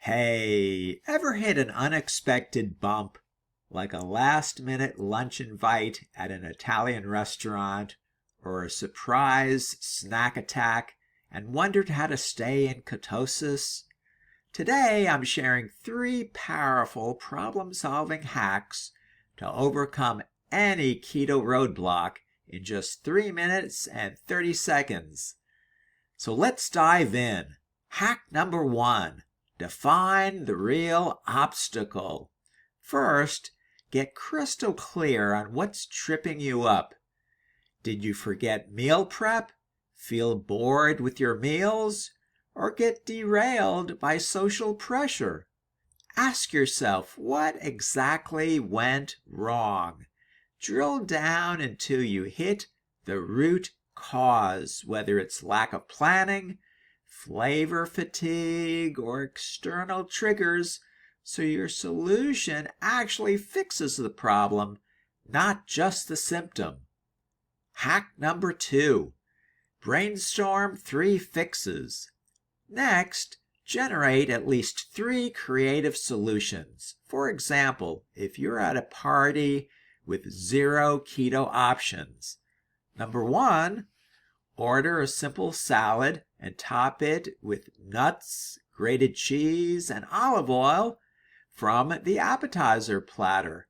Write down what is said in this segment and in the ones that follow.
Hey, ever hit an unexpected bump, like a last-minute lunch invite at an Italian restaurant or a surprise snack attack and wondered how to stay in ketosis? Today, I'm sharing 3 powerful problem-solving hacks to overcome any keto roadblock in just 3 minutes and 30 seconds. So let's dive in. Hack number 1. Define the real obstacle. First, get crystal clear on what's tripping you up. Did you forget meal prep, feel bored with your meals, or get derailed by social pressure? Ask yourself what exactly went wrong. Drill down until you hit the root cause, whether it's lack of planning, flavor fatigue, or external triggers, so your solution actually fixes the problem, not just the symptom. Hack number 2. Brainstorm 3 fixes. Next, generate at least 3 creative solutions. For example, if you're at a party with 0 keto options. Number 1, order a simple salad and top it with nuts, grated cheese, and olive oil from the appetizer platter.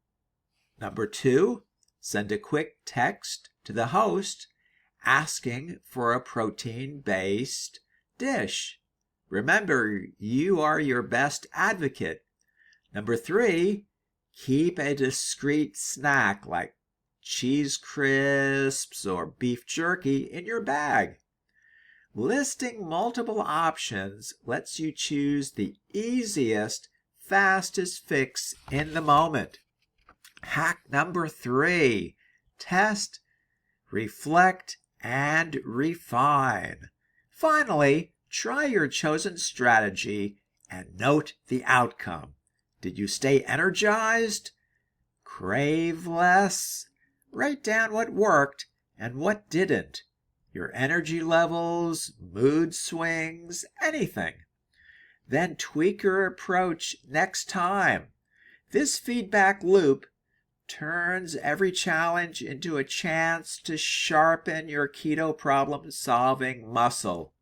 Number 2, send a quick text to the host asking for a protein-based dish. Remember, you are your best advocate. Number 3, keep a discreet snack like cheese crisps or beef jerky in your bag. Listing multiple options lets you choose the easiest, fastest fix in the moment. Hack number 3, test, reflect, and refine. Finally, try your chosen strategy and note the outcome. Did you stay energized? Crave less? Write down what worked and what didn't. Your energy levels, mood swings, anything. Then tweak your approach next time. This feedback loop turns every challenge into a chance to sharpen your keto problem-solving muscle.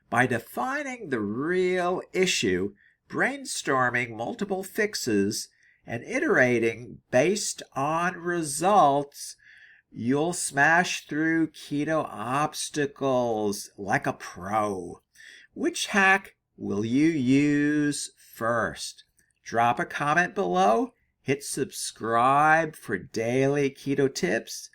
By defining the real issue, brainstorming multiple fixes, and iterating based on results, you'll smash through keto obstacles like a pro. Which hack will you use first? Drop a comment below, hit subscribe for daily keto tips,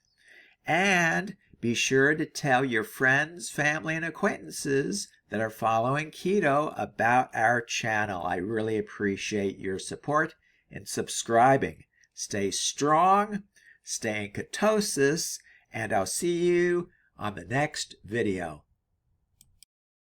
and be sure to tell your friends, family, and acquaintances that are following keto about our channel. I really appreciate your support in subscribing. Stay strong, stay in ketosis, and I'll see you on the next video.